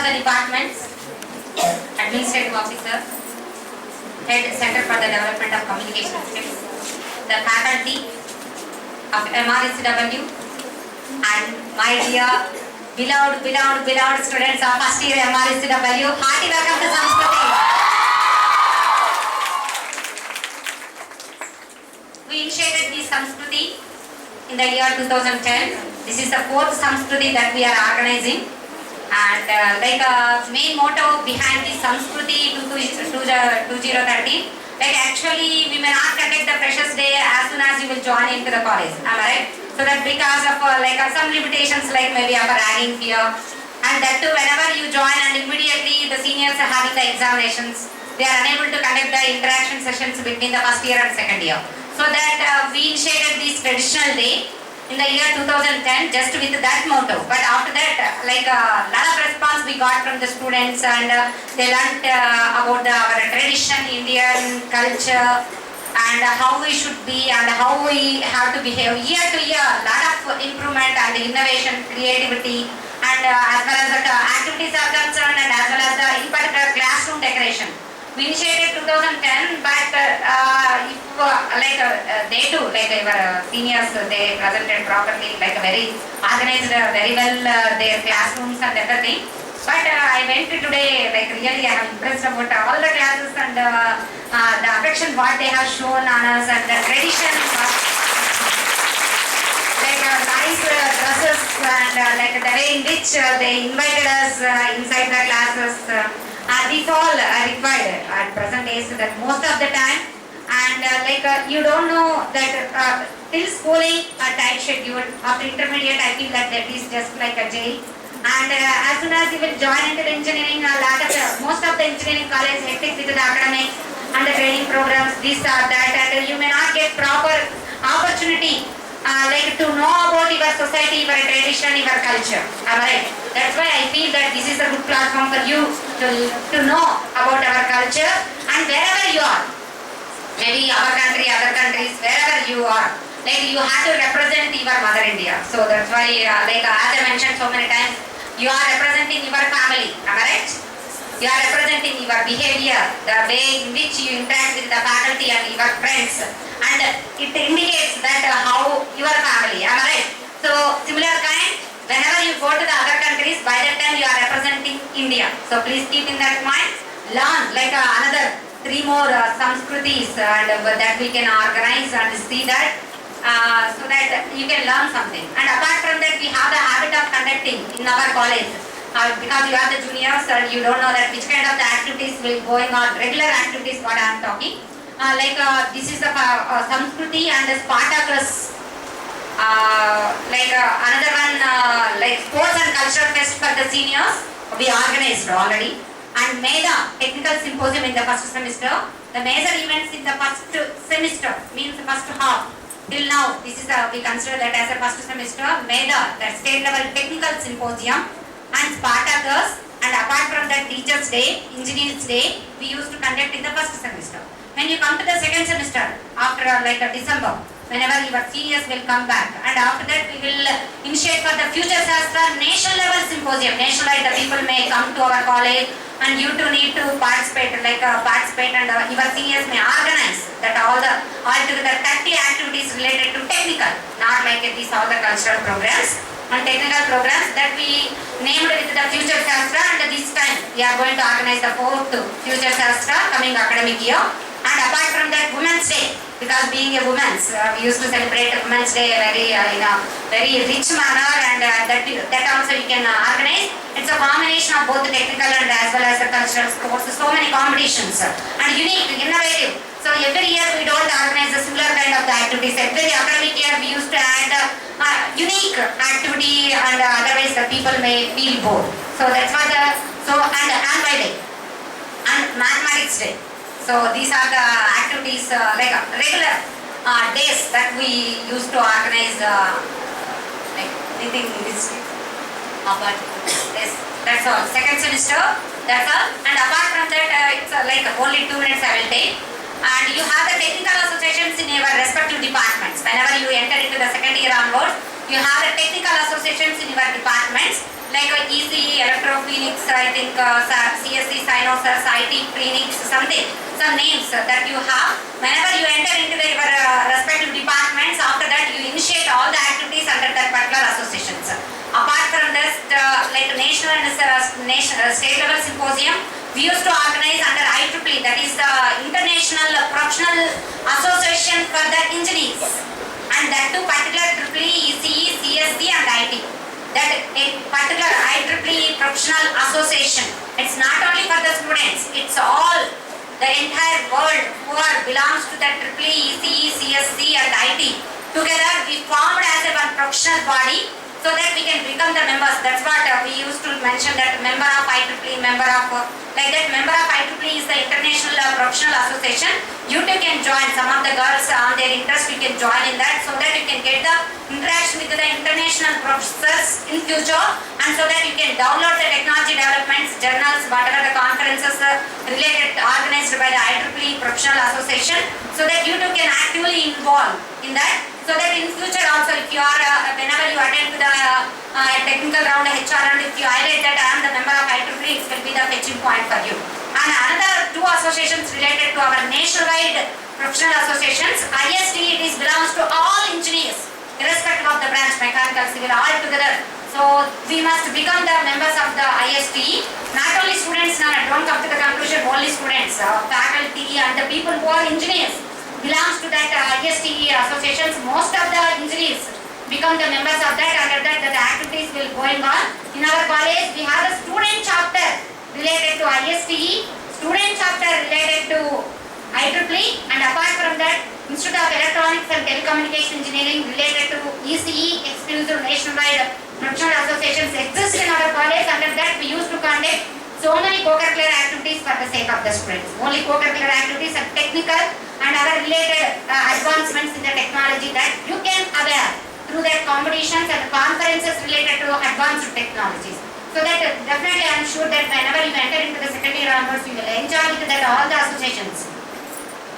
the departments, Administrative Officer, Head Center for the Development of Communication Skills, the faculty of MRSCW, and my dear beloved students of first year MRSCW, hearty welcome to Samskruti. We initiated this Samskruti in the year 2010. This is the fourth Samskruti that we are organizing. And main motto behind this Samskruti 2030, actually we may not conduct the Freshers Day as soon as you will join into the college. Am I right? So that because of some limitations like maybe of a ragging fear, and that too whenever you join and immediately the seniors are having the examinations, they are unable to conduct the interaction sessions between the first year and second year. So that we initiated this traditional day in the year 2010 just with that motto. But after that, a lot of response we got from the students, and they learnt about our tradition, Indian culture, and how we should be and how we have to behave. Year to year, a lot of improvement and innovation, creativity, and as well as the activities are concerned, and as well as the in particular classroom decoration. We initiated 2010, but they too, our seniors, they presented properly, very organized, very well their classrooms and everything. But I went today, really I am impressed about all the classes and the affection what they have shown on us, and the tradition, nice dresses, and the way in which they invited us inside the classes. These all are required at present days, that most of the time, and you don't know that till schooling a tight schedule. After intermediate, I feel that is just like a jail. And as soon as you will join into the engineering, most of the engineering college hectic with the academics and the training programs, this or that, and you may not get proper opportunity to know about your society, your tradition, your culture. Alright, that's why I feel that this is a good platform for you to know about our culture, and wherever you are, maybe our country, other countries, wherever you are, you have to represent your mother India. So that's why, as I mentioned so many times, you are representing your family. Am I right? You are representing your behavior, the way in which you interact with the faculty and your friends, and it indicates that how your family. Am I right? So similar kind, whenever you go to the other countries, by that time you are representing India. So please keep in that mind. Learn another 3 more Samskrutis, and that we can organize and see that, so that you can learn something. And apart from that, we have the habit of conducting in our college. Because you are the juniors and you don't know that which kind of the activities will going on, regular activities what I am talking. This is the Samskruti and the Spartacus. Another one, sports and cultural fest for the seniors, we organized already. And MEDA, technical symposium in the first semester. The major events in the first semester, means the first half. Till now, this is we consider that as a first semester. MEDA, that state level technical symposium, and Spartacus, and apart from that, Teachers' Day, Engineers' Day, we used to conduct in the first semester. When you come to the second semester, after December, whenever your seniors will come back, and after that we will initiate for the Future Shastra National Level Symposium. Nationwide, the people may come to our college, and you too need to participate, and your seniors may organize that all together 30 activities related to technical, not like these all the cultural programs and technical programs that we named with the Future Shastra, and this time we are going to organize the 4th Future Shastra coming academic year. And apart from that, Women's Day, because being a women's, we used to celebrate Women's Day in a very rich manner, and that also you can organize. It's a combination of both the technical and as well as the cultural sports. So many competitions and unique, innovative. So every year we don't organize a similar kind of the activities. Every academic year we used to add unique activity, and otherwise the people may feel bored. So that's why and Annual Day and Mathematics Day. So these are the activities regular days that we used to organize. Anything in this. That's all. Second semester, that's all. And apart from that, it's only 2 minutes I will take. And you have the technical associations in your respective departments. Whenever you enter into the second year onwards, you have the technical associations in your departments. like ECE, Electrophoenix, I think CSC, Synosis, IT, Phoenix, something, some names that you have. Whenever you enter into your respective departments, after that you initiate all the activities under that particular associations. Apart from this, like national and state level symposium, we used to organize under IEEE, that is the International Professional Association for the Engineers, and that too particular EEE, ECE, CSC and IT. That a particular IEEE Professional Association. It's not only for the students, it's all the entire world who belongs to that EEE, ECE, CSC and IT. Together we formed as a one professional body, so that we can become the members. That's what we used to mention, that member of IEEE, member of like that. Member of IEEE is the International Professional Association. You too can join. Some of the girls on their interest, you can join in that, so that you can get the interaction with the international professors in future, and so that you can download the technology developments, journals, whatever the conferences related organized by the IEEE Professional Association, so that you too can actively involve in that. So that in future also, if you are, whenever you attend to the technical round, HR round, if you highlight that I am the member of IEEE, it will be the fetching point for you. And another two associations related to our nationwide professional associations, ISTE, it belongs to all engineers, irrespective of the branch, mechanical, civil, all together. So we must become the members of the ISTE. Not only students, now don't come to the conclusion, only students, faculty and the people who are engineers belongs to that ISTE associations. Most of the engineers become the members of that. Under that, the activities will going on. In our college, we have a student chapter related to ISTE, student chapter related to IEEE, and apart from that, Institute of Electronics and Telecommunication Engineering related to ECE, exclusive nationwide professional associations exist in our college. Under that, we used to conduct so many co-curricular activities for the sake of the students. Only co-curricular activities and technical and other related advancements in the technology that you can aware through their competitions and conferences related to advanced technologies. So that definitely I am sure that whenever you enter into the second year onwards, you will enjoy with that all the associations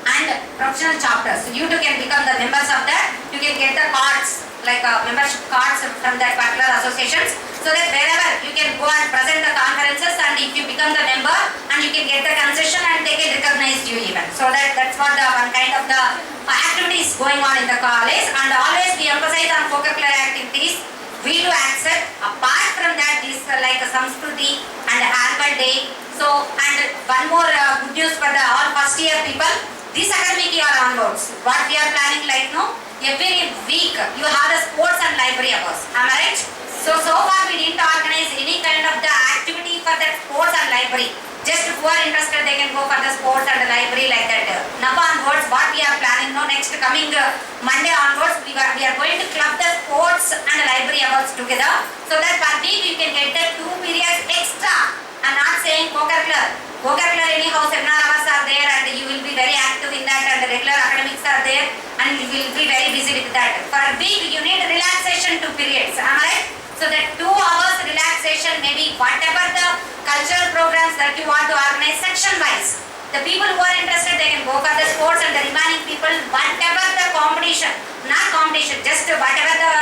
and professional chapters. So you too can become the members of that. You can get the cards, like membership cards from that particular associations, so that wherever you can go and present the conferences, and if you become the member, and you can get the concession and they can recognize you even. So that's what the one kind of the activities going on in the college. And always we emphasize on co-curricular activities. We do accept. Apart from that, this like Samskruti and annual day. So and one more good news for the all first year people. This academic year onwards, what we are planning like now, every week you have the sports and library hours. Am I right? So far we didn't organize any kind of the activity for that sports and library. Just who are interested, they can go for the sports and the library like that. Now onwards, what we are planning now, next coming Monday onwards, we are going to club the sports and the library hours together, so that per week you can get the 2 periods extra. I'm not saying co-curricular. Co-curricular anyhow seminar hours are there, and you will be very active in that, and the regular academics are there, and you will be very busy with that. For a week you need relaxation 2 periods. Am I right? So that 2 hours relaxation, maybe whatever the cultural programs that you want to organize section wise. The people who are interested, they can go for the sports, and the remaining people, whatever the competition, not competition, just whatever the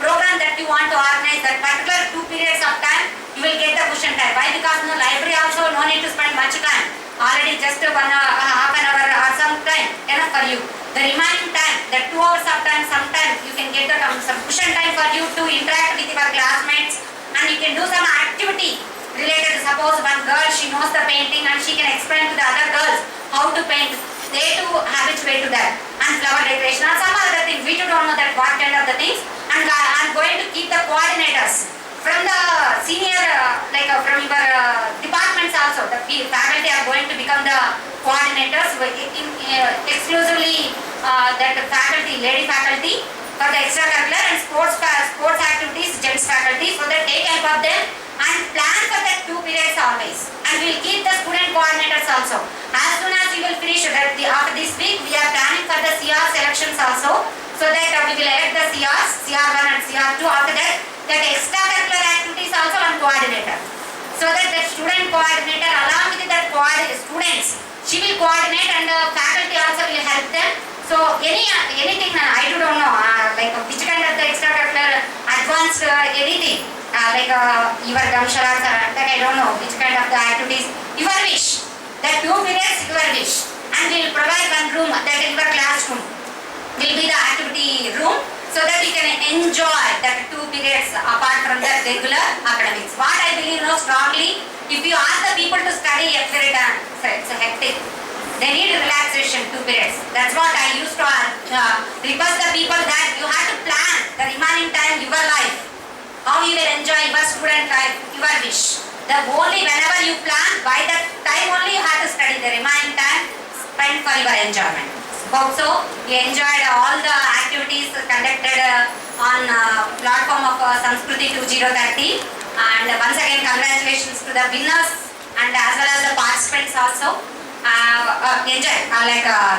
program that you want to organize, that particular 2 periods of time, you will get the cushion time. Why? Because no library also, no need to spend much time. Already just half an hour or some time, enough for you. The remaining time, the 2 hours of time, sometimes you can get the some cushion time for you to interact with your classmates, and you can do some activity related. Suppose one girl, she knows the painting and she can explain to the other girls how to paint. They too habituate to that. And flower decoration or some other things. We too don't know that what kind of the things. And I'm going to keep the coordinators from the senior, from your departments also. The faculty are going to become the coordinators exclusively that faculty, lady faculty, for the extracurricular and sports activities, gents faculty, so that take help of them and plan for that 2 periods always. And we will keep the student coordinators also. As soon as you will finish after this week, we are planning for the CR selections also, so that we will elect the CRs, CR1 and CR2. After that extracurricular activities also on coordinator. So that the student coordinator along with that students, she will coordinate, and faculty also will help them. So anything, I don't know, like which kind of the extracurricular, advanced anything. your Gamsharas or that I don't know which kind of the activities, your wish. That 2 periods your wish. And we will provide one room that in your classroom will be the activity room so that you can enjoy that 2 periods apart from the regular academics. What I believe strongly, if you ask the people to study every time, it's hectic. They need relaxation 2 periods. That's what I used to request the people that you have to plan the remaining time your life. How you will enjoy your student life, your wish. The only whenever you plan, by that time only you have to study. The remaining time spent for your enjoyment. Hope so. You enjoyed all the activities conducted on platform of Sanskriti 2030. And once again, congratulations to the winners and as well as the participants also. Enjoy.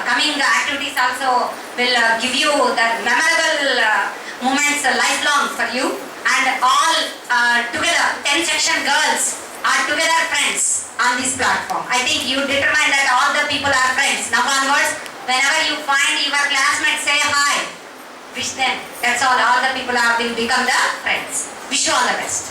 Coming activities also will give you the memorable moments lifelong for you. And all together, 10 section girls are together friends on this platform. I think you determine that all the people are friends. Now onwards, whenever you find your classmates, say hi. Wish them. That's all. All the people will become the friends. Wish you all the best.